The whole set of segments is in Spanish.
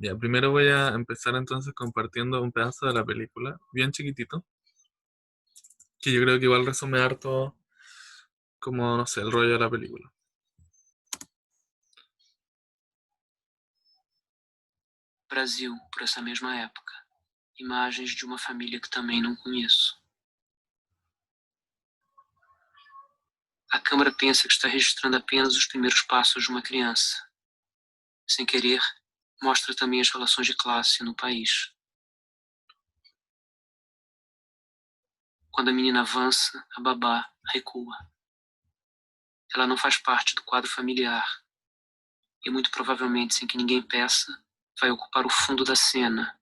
Ya, primero voy a empezar entonces compartiendo un pedazo de la película, bien chiquitito, que yo creo que igual resume harto como, no sé, el rollo de la película. Brasil, por essa mesma época. Imagens de uma família que também não conheço. A câmera pensa que está registrando apenas os primeiros passos de uma criança. Sem querer, mostra também as relações de classe no país. Quando a menina avança, a babá recua. Ela não faz parte do quadro familiar e, muito provavelmente, sem que ninguém peça, vai ocupar o fundo da cena,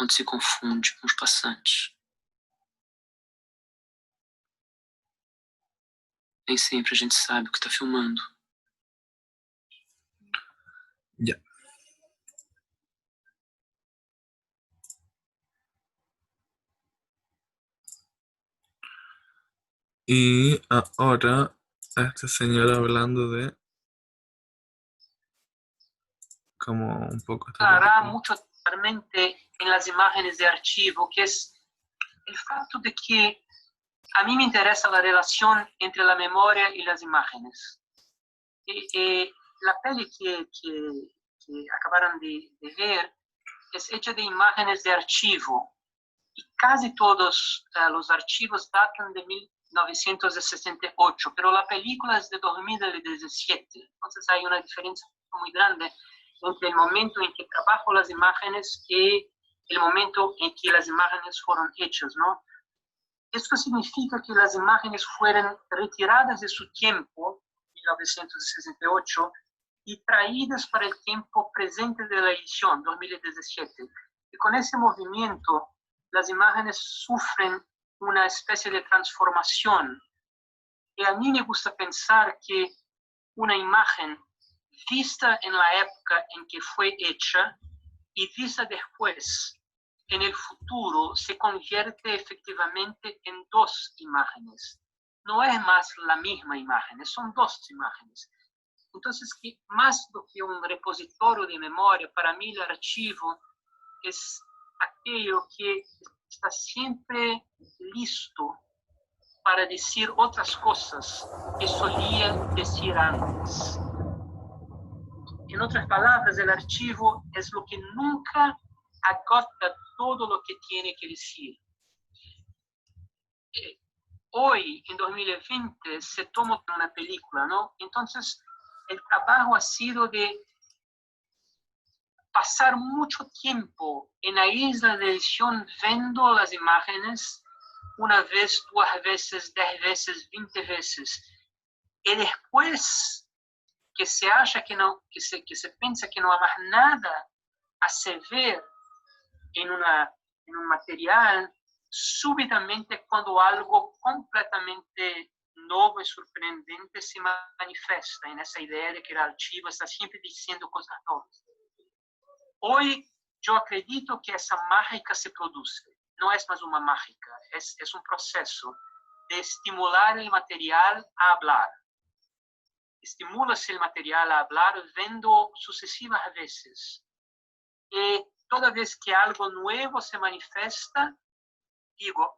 onde se confunde com os passantes. Nem sempre a gente sabe o que está filmando. Ya. Y ahora a este señor hablando de como un poco esta Hará película. muito claramente em las imágenes de archivo, que é o fato de que a mí me interesa la relación entre la memoria y las imágenes. La peli que acabaron de ver es hecha de imágenes de archivo y casi todos los archivos datan de 1968, pero la película es de 2017. Entonces hay una diferencia muy grande entre el momento en que trabajo las imágenes y el momento en que las imágenes fueron hechas, ¿no? Esto significa que las imágenes fueron retiradas de su tiempo, 1968, y traídas para el tiempo presente de la edición, 2017. Y con ese movimiento, las imágenes sufren una especie de transformación. Y a mí me gusta pensar que una imagen vista en la época en que fue hecha y vista después en el futuro se convierte efectivamente en dos imágenes. No es más la misma imagen, son dos imágenes. Entonces, que más do que un repositorio de memoria, para mí el archivo es aquello que está siempre listo para decir otras cosas que solía decir antes. En otras palabras, el archivo es lo que nunca agota todo lo que tiene que decir. Hoy, en 2020, se toma una película, ¿no? Entonces, el trabajo ha sido de pasar mucho tiempo en la isla de edición viendo las imágenes una vez, dos veces, 10 veces, 20 veces. Y después que se acha que no, que se piensa que no hay más nada a se ver en un material, súbitamente cuando algo completamente nuevo y sorprendente se manifiesta en esa idea de que el archivo está siempre diciendo cosas nuevas. Hoy yo acredito que esa mágica se produce. No es más una mágica, es un proceso de estimular el material a hablar. Estimula-se el material a hablar viendo sucesivas veces. Y toda vez que algo nuevo se manifiesta, digo,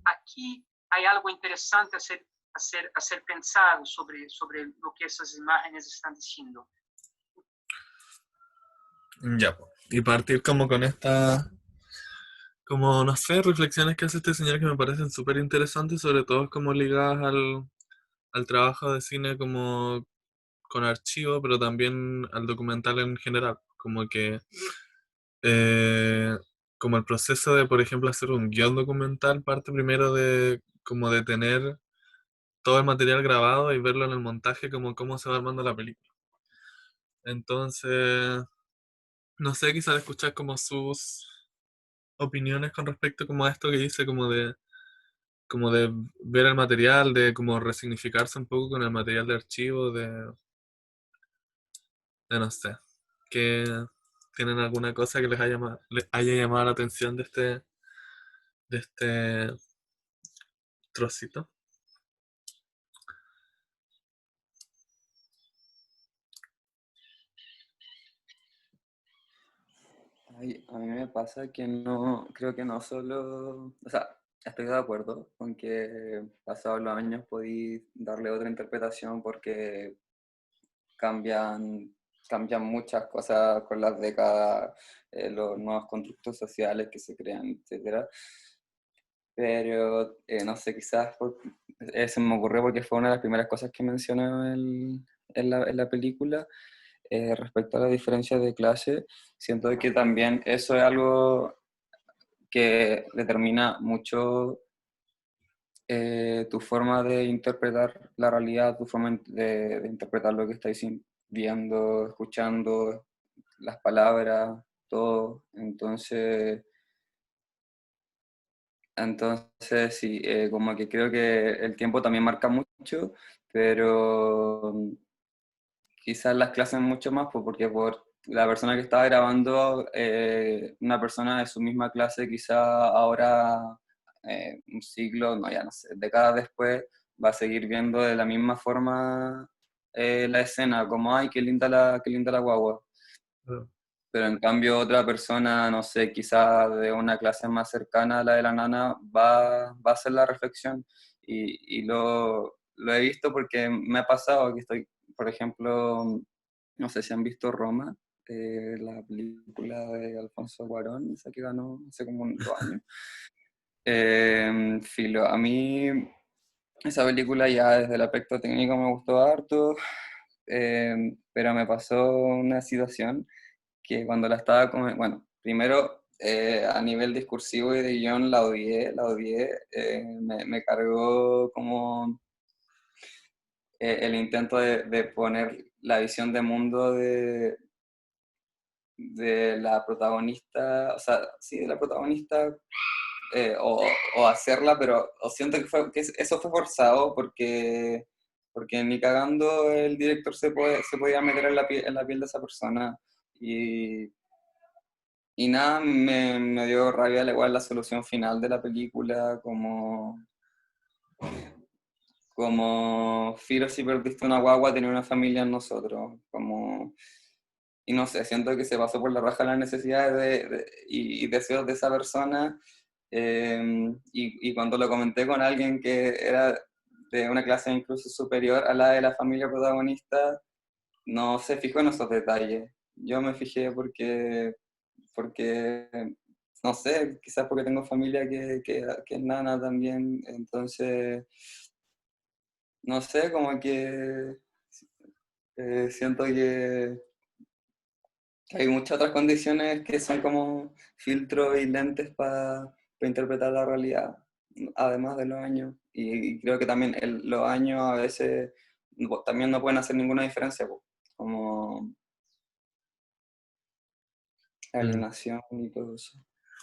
aquí hay algo interesante a ser pensado sobre lo que esas imágenes están diciendo. Ya, po. Y partir como con esta, como no sé, reflexiones que hace este señor que me parecen súper interesantes, sobre todo como ligadas al trabajo de cine como con archivo, pero también al documental en general. Como que, eh, como el proceso de, por ejemplo, hacer un guión documental parte primero de, como de tener todo el material grabado y verlo en el montaje, como cómo se va armando la película. Entonces, no sé, quizás escuchar como sus opiniones con respecto como a esto que dice, como de ver el material, de como resignificarse un poco con el material de archivo, de no sé, que tienen alguna cosa que les haya llamado la atención de este trocito. Ay, a mí me pasa que no, creo que no solo, o sea, estoy de acuerdo con que pasados los años podéis darle otra interpretación porque cambian, cambian muchas cosas con las décadas, los nuevos constructos sociales que se crean, etcétera. Pero no sé, quizás se me ocurrió porque fue una de las primeras cosas que mencionó en la película. Respecto a la diferencia de clase, siento que también eso es algo que determina mucho tu forma de interpretar la realidad, tu forma de interpretar lo que estáis viendo, escuchando, las palabras, todo. Entonces sí, como que creo que el tiempo también marca mucho, pero quizás las clases mucho más, pues, porque por la persona que estaba grabando, una persona de su misma clase, quizá ahora, un siglo, no, ya no sé, décadas después, va a seguir viendo de la misma forma la escena, como, ay, qué linda la guagua. Pero, Pero en cambio otra persona, no sé, quizá de una clase más cercana a la de la nana, va a hacer la reflexión. Y lo he visto porque me ha pasado que estoy, por ejemplo, no sé si han visto Roma, la película de Alfonso Cuarón, esa que ganó hace como 2 años. Filo, a mí esa película ya desde el aspecto técnico me gustó harto, pero me pasó una situación que cuando la estaba, bueno, primero a nivel discursivo y de guión la odié, me cargó como el intento de poner la visión de mundo de la protagonista, o sea, sí, de la protagonista, o hacerla, pero siento que eso fue forzado porque ni cagando el director se podía meter en la piel de esa persona. Y nada, me dio rabia al igual la solución final de la película, como Firo si perdiste una guagua, tenía una familia en nosotros, y no sé, siento que se pasó por la raja las necesidades y deseos de esa persona, y cuando lo comenté con alguien que era de una clase incluso superior a la de la familia protagonista, no se fijó en esos detalles. Yo me fijé porque no sé, quizás porque tengo familia que es nana también, entonces, no sé, como que siento que hay muchas otras condiciones que son como filtros y lentes para interpretar la realidad, además de los años. Y creo que también los años a veces también no pueden hacer ninguna diferencia, po, como mm, alienación y todo eso.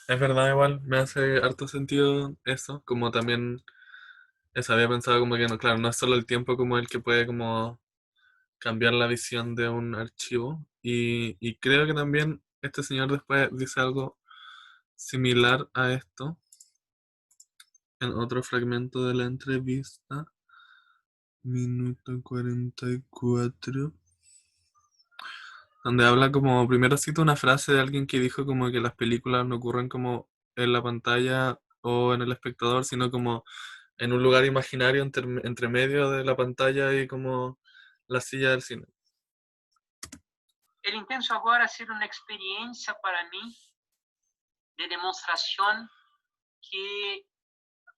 es verdad, igual, me hace harto sentido eso, como también eso había pensado como que no, claro, no es solo el tiempo como el que puede como cambiar la visión de un archivo. Y creo que también este señor después dice algo similar a esto en otro fragmento de la entrevista, minuto 44, donde habla como, primero cita una frase de alguien que dijo como que las películas no ocurren como en la pantalla o en el espectador, sino como en un lugar imaginario entre medio de la pantalla y como la silla del cine. El intenso agora ser uma experiência para mim de demonstração que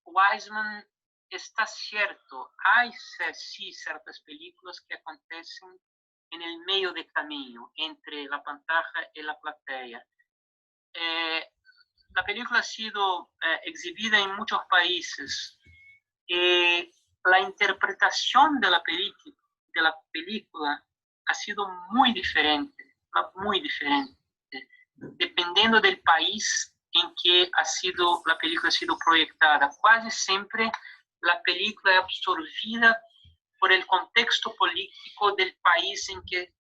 Wiseman está cierto. Hay sí ciertas películas que acontecen en el medio de camino entre la pantalla y la platea. La película ha sido exhibida en muchos países y la interpretación de la película ha sido muy diferente, dependiendo del país en que la película ha sido proyectada. Casi siempre la película es absorbida por el contexto político del país en que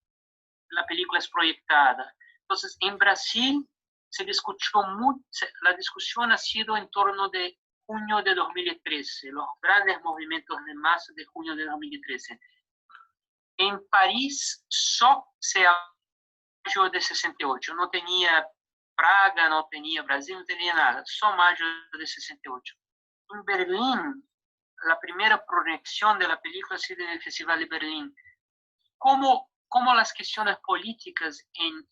la película es proyectada. Entonces, en Brasil se discutió mucho, la discusión ha sido en torno de junio de 2013, los grandes movimientos de masa de junio de 2013. En París só se habló de 68, no tenía Praga não tinha, Brasil não tinha nada, só maio de 68. Em Berlim, a primeira proyección de la película ha sido en el Festival de Berlín. Como las cuestiones políticas en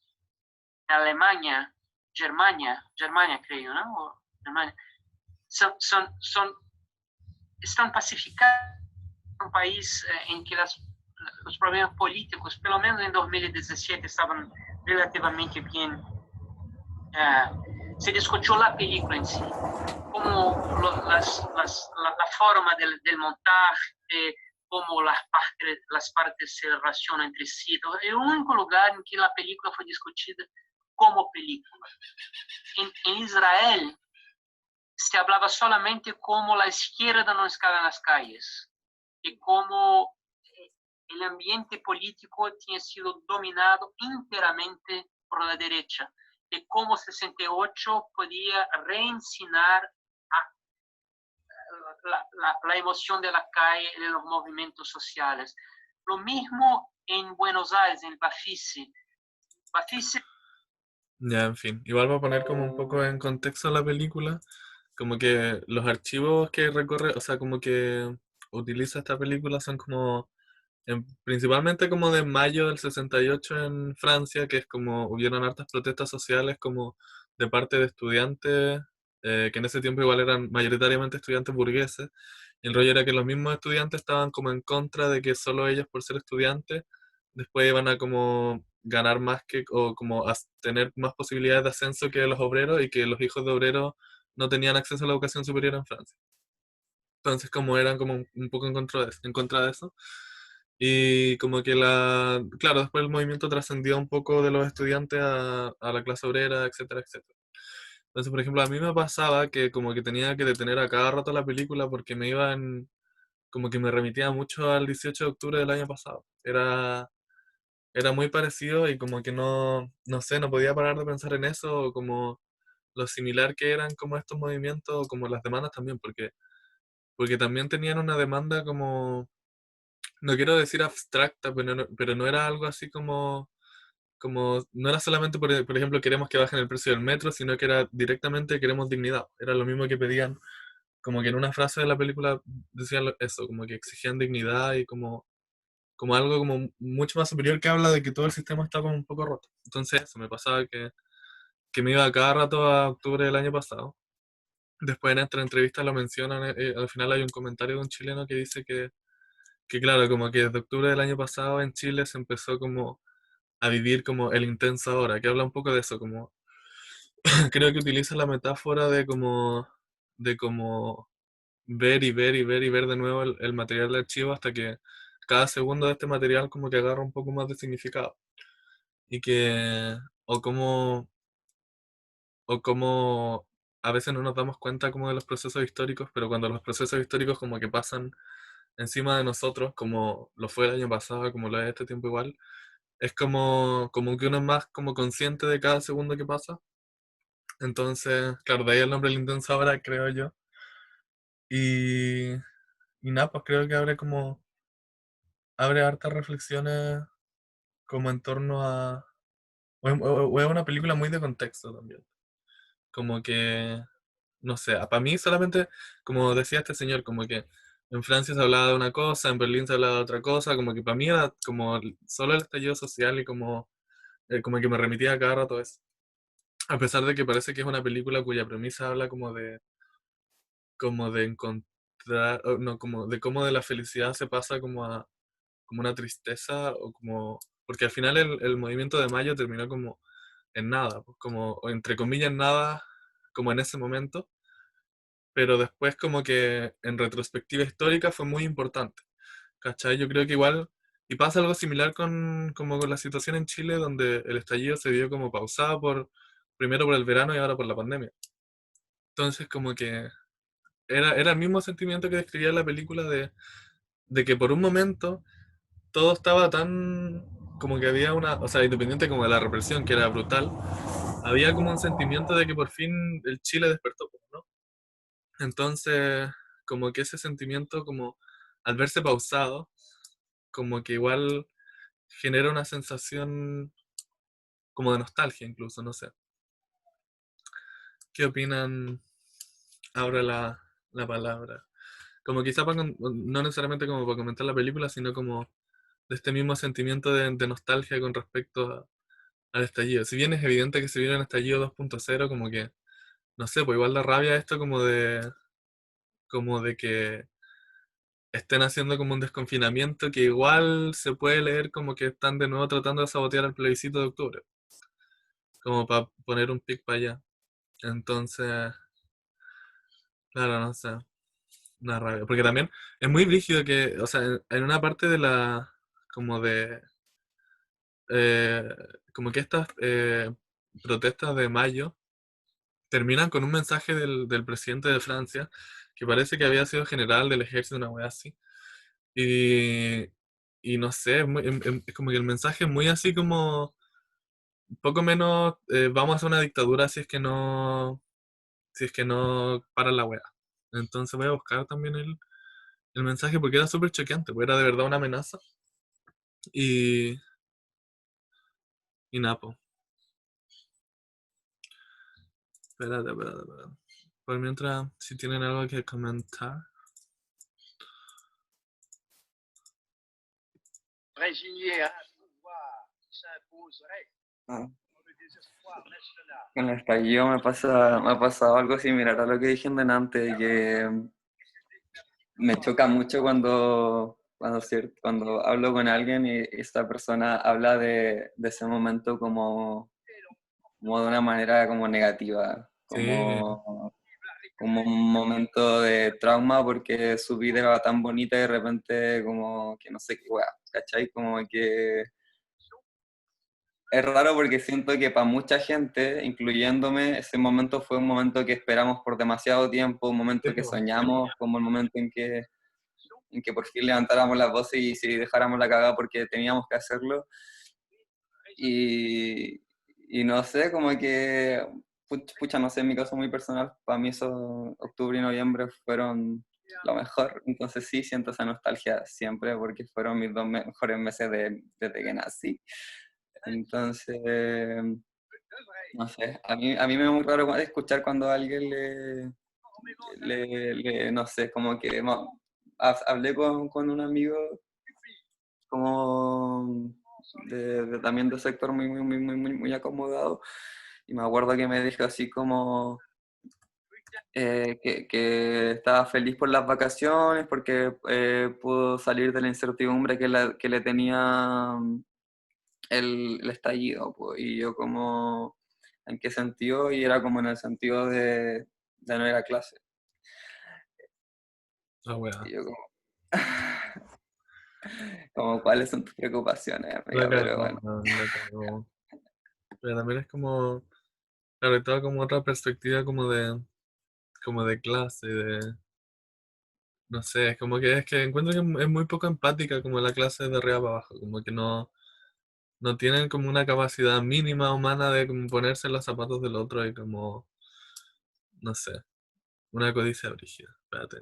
Alemania, Germania creo, ¿no? O Germania, están pacificadas en un país en que los problemas políticos, pelo menos en 2017, estaban relativamente bien. Se discutió la película en sí, como la forma del montaje, como las partes se relacionan entre sí. Es el único lugar en que la película fue discutida como película. En Israel se hablaba solamente como la izquierda no estaba en las calles y como el ambiente político tenía sido dominado enteramente por la derecha, de cómo 68 podía reencinar la emoción de la calle, de los movimientos sociales. Lo mismo en Buenos Aires, en Bafisi. Bafisi. Ya, en fin. Igual va a poner como un poco en contexto la película, como que los archivos que recorre, o sea, como que utiliza esta película son como, principalmente como de mayo del 68 en Francia, que es como hubieron hartas protestas sociales como de parte de estudiantes, que en ese tiempo igual eran mayoritariamente estudiantes burgueses. Y el rollo era que los mismos estudiantes estaban como en contra de que solo ellos por ser estudiantes después iban a como ganar más que, o como tener más posibilidades de ascenso que los obreros y que los hijos de obreros no tenían acceso a la educación superior en Francia. Entonces como eran como un poco en contra de eso. Y como que claro, después el movimiento trascendió un poco de los estudiantes a la clase obrera, etcétera, etcétera. Entonces, por ejemplo, a mí me pasaba que como que tenía que detener a cada rato la película porque como que me remitía mucho al 18 de octubre del año pasado. Era muy parecido y como que no sé, no podía parar de pensar en eso, o como lo similar que eran como estos movimientos, o como las demandas también, porque también tenían una demanda como, no quiero decir abstracta, pero no era algo así como no era solamente, por ejemplo, queremos que bajen el precio del metro, sino que era directamente queremos dignidad. Era lo mismo que pedían, como que en una frase de la película decían eso, como que exigían dignidad y como algo como mucho más superior que habla de que todo el sistema está como un poco roto. Entonces eso, me pasaba que me iba cada rato a octubre del año pasado. Después en esta entrevista lo mencionan, al final hay un comentario de un chileno que dice que claro, como que desde octubre del año pasado en Chile se empezó como a vivir como el intenso ahora, que habla un poco de eso, como creo que utiliza la metáfora de como ver y ver y ver y ver de nuevo el material de archivo hasta que cada segundo de este material como que agarra un poco más de significado. Y que, o como a veces no nos damos cuenta como de los procesos históricos, pero cuando los procesos históricos como que pasan encima de nosotros, como lo fue el año pasado, como lo es este tiempo igual, es como que uno es más como consciente de cada segundo que pasa. Entonces, claro, de ahí el nombre del intenso ahora, creo yo. Y, y nada, pues creo que abre hartas reflexiones como en torno a... o es una película muy de contexto también. Como que, no sé, para mí solamente, como decía este señor, como que en Francia se hablaba de una cosa, en Berlín se hablaba de otra cosa, como que para mí era como solo el estallido social y como que me remitía a cada rato eso. A pesar de que parece que es una película cuya premisa habla como de encontrar, no, como de cómo de la felicidad se pasa como una tristeza, o como, porque al final el movimiento de mayo terminó como en nada, pues como, o entre comillas, nada, como en ese momento, pero después como que en retrospectiva histórica fue muy importante, ¿cachai? Yo creo que igual, y pasa algo similar como con la situación en Chile, donde el estallido se vio como pausado primero por el verano y ahora por la pandemia. Entonces como que era el mismo sentimiento que describía la película de que por un momento todo estaba tan, como que había o sea, independiente como de la represión, que era brutal, había como un sentimiento de que por fin el Chile despertó, pues, ¿no? Entonces, como que ese sentimiento, como al verse pausado, como que igual genera una sensación como de nostalgia incluso, no sé. ¿Qué opinan? Ahora la palabra. Como quizá no necesariamente como para comentar la película, sino como de este mismo sentimiento de nostalgia con respecto al estallido. Si bien es evidente que se viene un estallido 2.0, como que, no sé, pues igual da rabia esto como de que estén haciendo como un desconfinamiento que igual se puede leer como que están de nuevo tratando de sabotear el plebiscito de octubre, como para poner un pic para allá. Entonces, claro, no sé, una rabia. Porque también es muy rígido que, o sea, en una parte de como de, eh, como que estas protestas de mayo terminan con un mensaje del presidente de Francia, que parece que había sido general del ejército, una wea así. Y, y no sé, es como que el mensaje es muy así como, poco menos, vamos a hacer una dictadura si es que no para la wea. Entonces voy a buscar también el mensaje porque era súper choqueante, porque era de verdad una amenaza. Y, y nada, po. Espérate. Por mientras, si tienen algo que comentar. Résigner un pouvoir qui s'imposerait Ah, dans le désespoir national. con el estallido me ha pasado algo similar a lo que dije antes, que me choca mucho cuando hablo con alguien y esta persona habla de ese momento como de una manera como negativa, Sí, como un momento de trauma porque su vida era tan bonita y de repente como que no sé qué, weá, ¿cachai? Como que es raro porque siento que para mucha gente, incluyéndome, ese momento fue un momento que esperamos por demasiado tiempo, un sí, momento que po. soñamos, como el momento en que por fin levantáramos las voces y si dejáramos la cagada porque teníamos que hacerlo. Y, y no sé, como que, pucha, no sé, en mi caso muy personal, para mí esos octubre y noviembre fueron lo mejor. Entonces sí, siento esa nostalgia siempre porque fueron mis dos mejores meses desde que nací. Entonces, no sé, a mí me es muy raro escuchar cuando a alguien no sé, como que hablé con un amigo como también de sector muy acomodado y me acuerdo que me dijo así como que estaba feliz por las vacaciones porque pudo salir de la incertidumbre que le tenía el estallido, pues, y yo como, ¿en qué sentido? Y era como en el sentido de no ir a clase. La wea. Y yo como, como, ¿cuáles son tus preocupaciones, La amiga? Pero cagó, bueno, man, la cagó. Pero también es como, claro, toda como otra perspectiva como de clase, no sé, es que encuentro que es muy poco empática como la clase de arriba para abajo, como que no tienen como una capacidad mínima humana de como ponerse en los zapatos del otro y como, no sé, una codicia brígida. Espérate,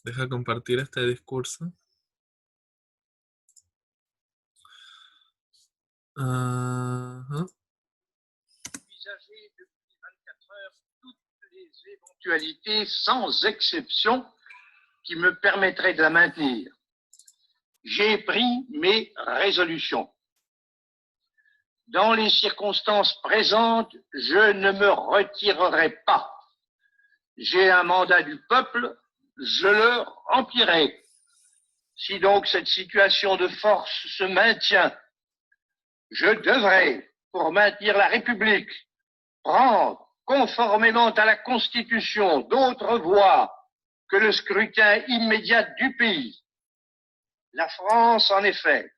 deja compartir este discurso. Ajá. Envisager depuis 24 heures toutes les éventualités sans exception qui me permettraient de la maintenir. J'ai pris mes résolutions. Dans les circonstances présentes, je ne me retirerai pas. J'ai un mandat du peuple, je le remplirai. Si donc cette situation de force se maintient, je devrais, pour maintenir la République, prendre, conformément à la Constitution, d'autres voies que le scrutin immédiat du pays. La France, en effet,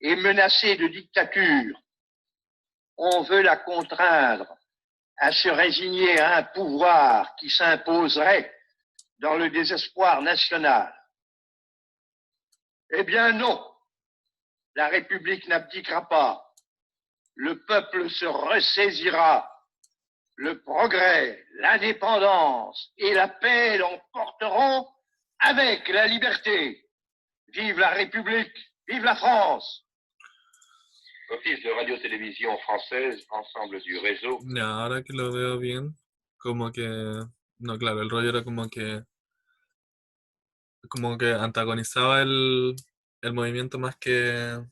est menacée de dictature. On veut la contraindre à se résigner à un pouvoir qui s'imposerait dans le désespoir national. Eh bien non, la République n'abdiquera pas. Le peuple se ressaisira. Le progrès, l'indépendance et la paix l'emporteront avec la liberté. Vive la République, vive la France. Office de radio-télévision française, ensemble du réseau. Ya, ahora que lo veo bien, como que... No, claro, el rollo era como que antagonizaba el movimiento más que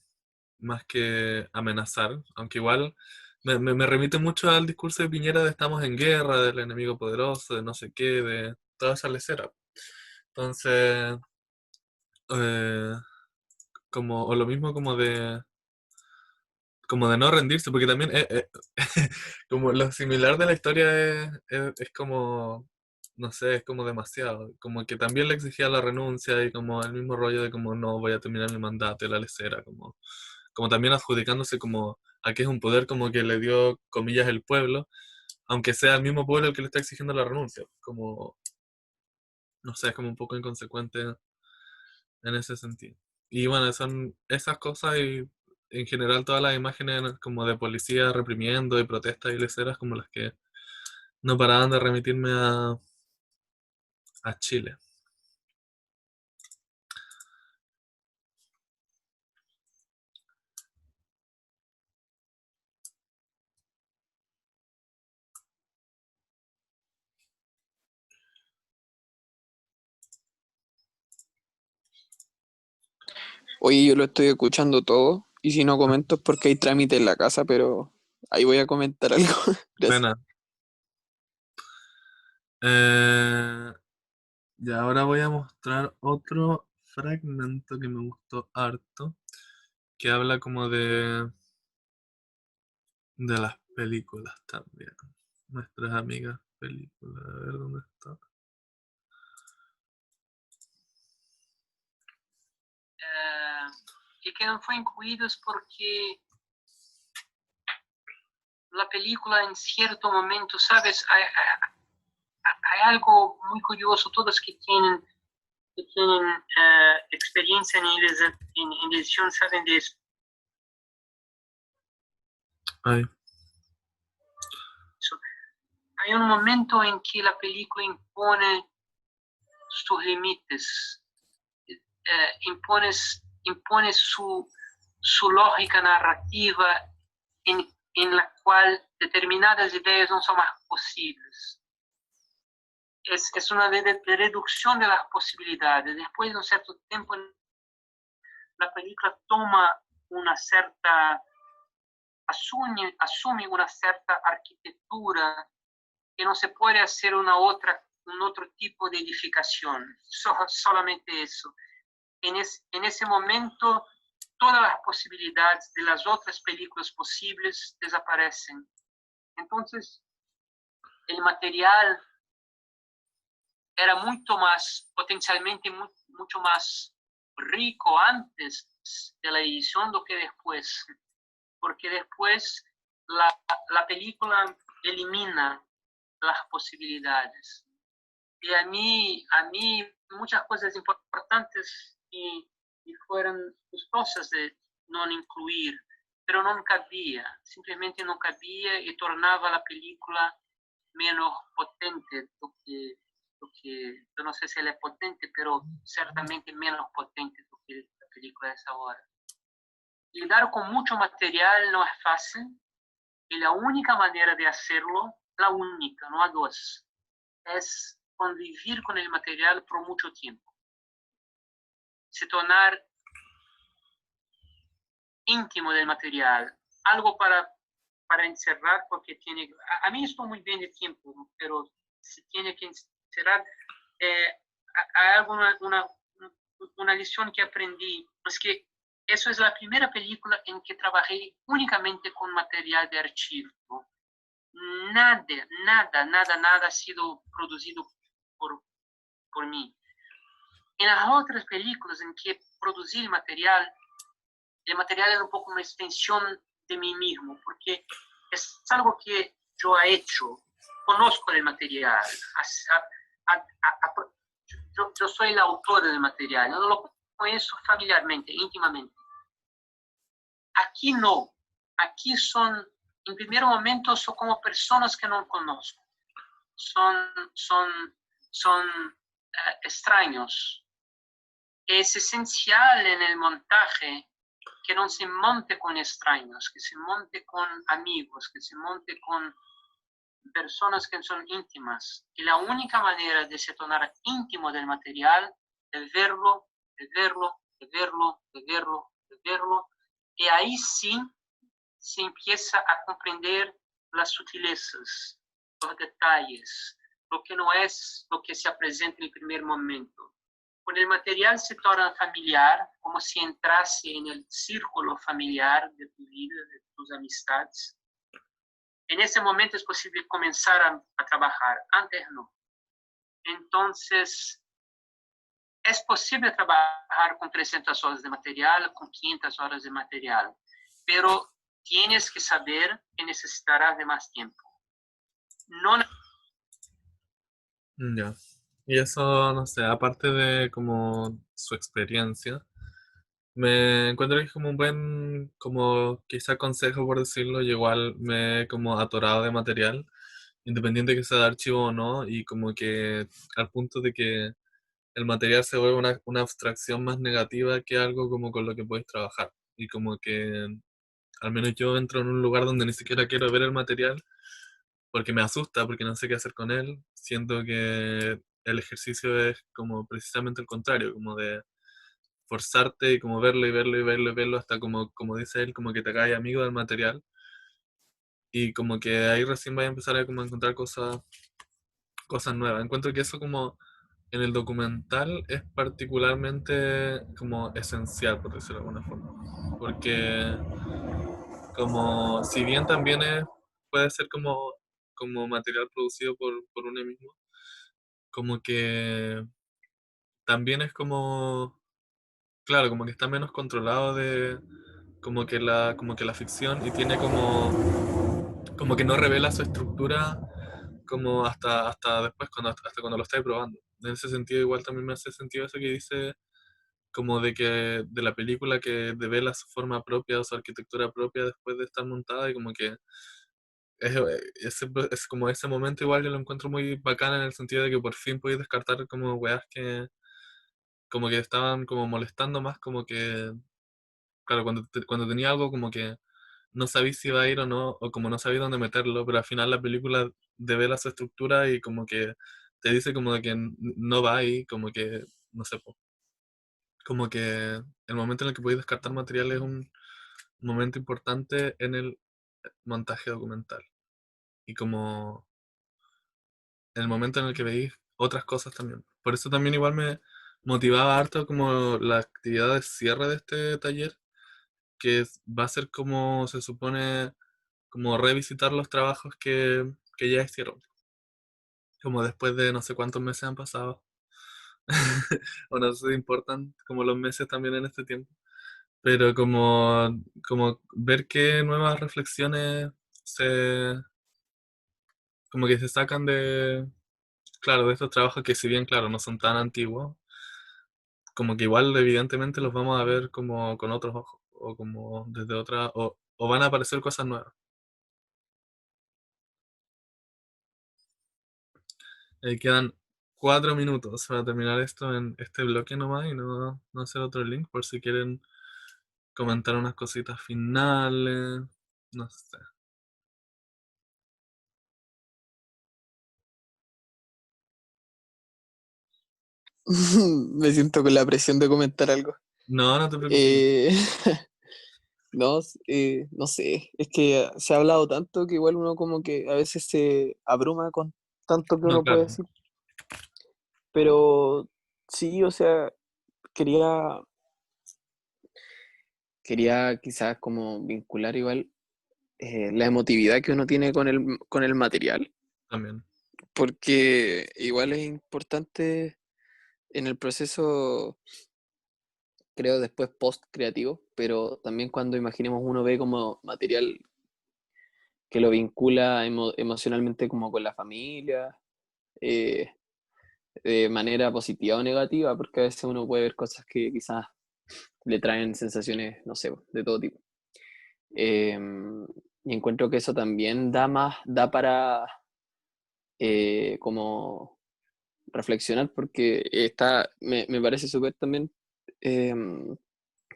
amenazar, aunque igual me remite mucho al discurso de Piñera de estamos en guerra, del enemigo poderoso, de no sé qué, de toda esa lecera. Entonces, eh, o lo mismo como de no rendirse, porque también como lo similar de la historia es como, no sé, es como demasiado, como que también le exigía la renuncia y como el mismo rollo de como no voy a terminar mi mandato y la lecera, como también adjudicándose como a que es un poder como que le dio comillas el pueblo, aunque sea el mismo pueblo el que le está exigiendo la renuncia, como, no sé, es como un poco inconsecuente en ese sentido. Y bueno, son esas cosas y en general todas las imágenes como de policía reprimiendo y protestas y leceras como las que no paraban de remitirme a Chile. Oye, yo lo estoy escuchando todo y si no comento es porque hay trámite en la casa, pero ahí voy a comentar algo. Gracias. Pena. Y ahora voy a mostrar otro fragmento que me gustó harto, que habla como de las películas también. Nuestras amigas películas. A ver dónde está. Y que no fue incluido es porque la película en cierto momento, ¿sabes? Hay algo muy curioso, todos que tienen experiencia en edición saben de eso. Ay, Hay un momento en que la película impone sus límites, impone su lógica narrativa en la cual determinadas ideas no son más posibles. Es una reducción de las posibilidades. Después de un cierto tiempo, la película toma una cierta, asume una cierta arquitectura que no se puede hacer un otro tipo de edificación, solamente eso. En ese momento, todas las posibilidades de las otras películas posibles desaparecen. Entonces, el material era potencialmente mucho más rico antes de la edición do que después, porque después la película elimina las posibilidades. Y a mí muchas cosas importantes y fueron costosas de no incluir, pero no cabía, simplemente no cabía y tornaba la película menos potente do que yo no sé si él es potente, pero certamente menos potente do que la película es ahora. Lidar con mucho material no es fácil y la única manera de hacerlo, la única, no hay dos, es convivir con el material por mucho tiempo. Se tornar íntimo del material, algo para encerrar, porque a mí estoy muy bien de tiempo, pero se tiene que encerrar. Hay una lección que aprendí, es que eso es la primera película en que trabajé únicamente con material de archivo. Nada ha sido producido por mí. En las otras películas en que producí el material era un poco una extensión de mí mismo, porque es algo que yo he hecho, conozco el material, yo soy el autor del material, yo lo conozco familiarmente, íntimamente. Aquí no, aquí en primer momento, son como personas que no conozco, son extraños. Es esencial en el montaje que no se monte con extraños, que se monte con amigos, que se monte con personas que son íntimas. Y la única manera de se tornar íntimo del material es verlo, de verlo, de verlo, de verlo, de verlo. Y ahí sí se empieza a comprender las sutilezas, los detalles, lo que no es lo que se presenta en el primer momento. Con el material se torna familiar, como si entrase en el círculo familiar de tu vida, de tus amistades. En ese momento es posible comenzar a trabajar, antes no. Entonces, es posible trabajar con 300 horas de material, con 500 horas de material, pero tienes que saber que necesitarás de más tiempo. No. Ya. Y eso, no sé, aparte de como su experiencia, me encuentro que es como un buen, como quizá consejo por decirlo, y igual me he como atorado de material, independiente que sea de archivo o no, y como que al punto de que el material se vuelve una abstracción más negativa que algo como con lo que puedes trabajar. Y como que al menos yo entro en un lugar donde ni siquiera quiero ver el material porque me asusta, porque no sé qué hacer con él. Siento que el ejercicio es como precisamente el contrario, como de forzarte y como verlo y verlo y verlo y verlo hasta como dice él, como que te caes amigo del material y como que ahí recién vas a empezar a como encontrar cosas nuevas. Encuentro que eso como en el documental es particularmente como esencial, por decirlo de alguna forma. Porque como si bien también puede ser como material producido por uno mismo, como que también es como, claro, como que está menos controlado de como que la ficción y tiene como que no revela su estructura como hasta después, hasta cuando lo estáis probando. En ese sentido, igual también me hace sentido eso que dice, como de que de la película que devela su forma propia o su arquitectura propia después de estar montada y como que es como ese momento igual yo lo encuentro muy bacán en el sentido de que por fin podéis descartar como weas que como que estaban como molestando más, como que, claro, cuando tenía algo como que no sabéis si va a ir o no, o como no sabéis dónde meterlo, pero al final la película devela su estructura y como que te dice como de que no va ahí, como que, no sé, po, como que el momento en el que podéis descartar material es un momento importante en el montaje documental. Y como en el momento en el que veis otras cosas también. Por eso también igual me motivaba harto como la actividad de cierre de este taller, que va a ser como se supone, como revisitar los trabajos que ya hicieron. Como después de no sé cuántos meses han pasado. O no sé si importan como los meses también en este tiempo. Pero como ver qué nuevas reflexiones se, como que se sacan de, claro, de estos trabajos que si bien, claro, no son tan antiguos, como que igual evidentemente los vamos a ver como con otros ojos, o como desde otra, o van a aparecer cosas nuevas. Quedan 4 minutos para terminar esto en este bloque nomás y no hacer otro link por si quieren comentar unas cositas finales, no sé. Me siento con la presión de comentar algo. No, no te preocupes. Eh, no, no sé, es que se ha hablado tanto que igual uno como que a veces se abruma con tanto que No, uno puede claro, decir. Pero sí, o sea, quería, quería quizás como vincular igual la emotividad que uno tiene con el material, también. porque igual es importante en el proceso, creo, después post creativo, pero también cuando imaginemos uno ve como material que lo vincula emocionalmente como con la familia, eh, de manera positiva o negativa, porque a veces uno puede ver cosas que quizás le traen sensaciones, no sé, de todo tipo. Eh, y encuentro que eso también da para como reflexionar, porque me parece súper también eh,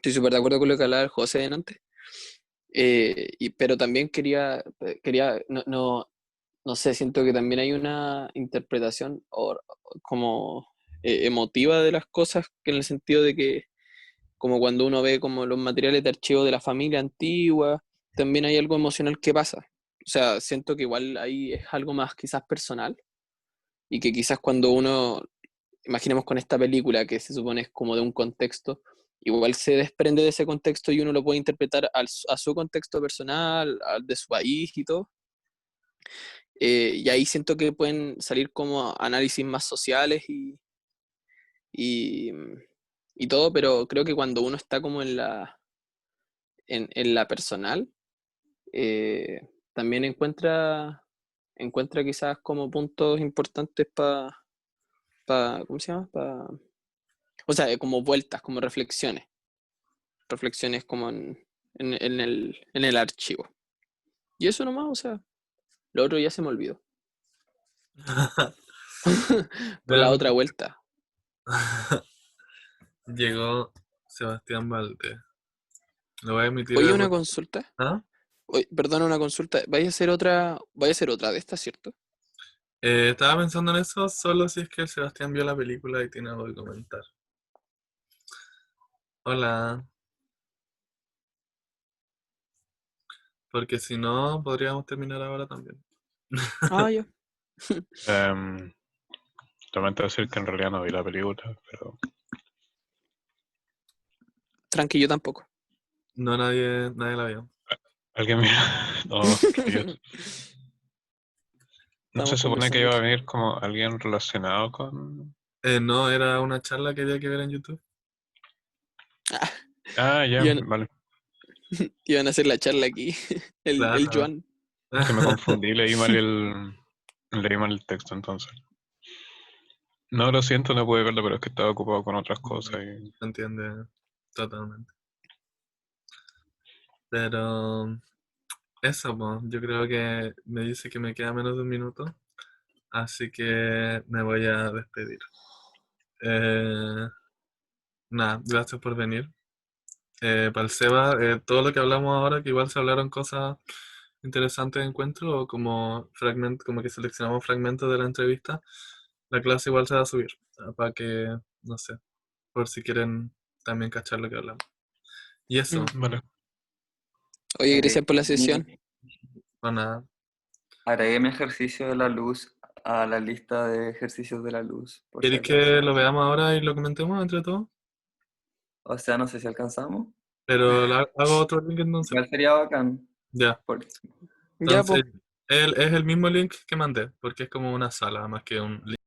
Estoy súper de acuerdo con lo que hablaba el José antes. Pero también no sé, siento que también hay una interpretación como emotiva de las cosas, que en el sentido de que como cuando uno ve como los materiales de archivo de la familia antigua, también hay algo emocional que pasa. O sea, siento que igual ahí es algo más quizás personal y que quizás cuando uno, imaginemos con esta película que se supone es como de un contexto, igual se desprende de ese contexto y uno lo puede interpretar a su contexto personal, al de su país y todo. Y ahí siento que pueden salir como análisis más sociales y, y todo, pero creo que cuando uno está como en la personal, también encuentra quizás como puntos importantes ¿cómo se llama? O sea, como vueltas, como reflexiones como en el archivo. Y eso nomás, o sea, lo otro ya se me olvidó. Por la otra Realmente vuelta. llegó Sebastián Valdés. Lo voy a emitir Oye, a... una consulta. ¿Ah? Oye, perdona, una consulta. Vaya a ser otra de estas, ¿cierto? Estaba pensando en eso solo si es que el Sebastián vio la película y tiene algo que comentar. Hola, porque si no, podríamos terminar ahora también. Ah, ya. Em, Lamento decir que en realidad no vi la película, pero Tranqui, yo tampoco. No, nadie la vio. alguien me... No, rayos. ¿No se Estábamos supone que conversando iba a aquí. venir como alguien relacionado con...? No, era una charla que había que ver en YouTube. Ah, Ah, ya, iban, vale. iban a hacer la charla aquí. El Claro. Joan. Es que me confundí, leí mal el texto entonces. No, lo siento, no pude verlo, pero es que estaba ocupado con otras cosas y... Se entiende totalmente. Pero eso, pues, yo creo que me dice que me queda menos de un minuto, así que me voy a despedir. Eh, Nada, gracias por venir. Para el Seba, todo lo que hablamos ahora, que igual se hablaron cosas interesantes de encuentro, o como como que seleccionamos fragmentos de la entrevista, la clase igual se va a subir, para que, no sé, por si quieren también cachar lo que hablamos. Y eso, Vale. Oye, gracias por la sesión. Agregué pues nada. agregué mi ejercicio de la luz a la lista de ejercicios de la luz, por si ¿Queréis que acaso. lo veamos ahora y lo comentemos entre todos? O sea, no sé si alcanzamos. Pero hago otro link entonces. Igual sería bacán. Ya. Ya, pues. Entonces, es el mismo link que mandé, porque es como una sala más que un link.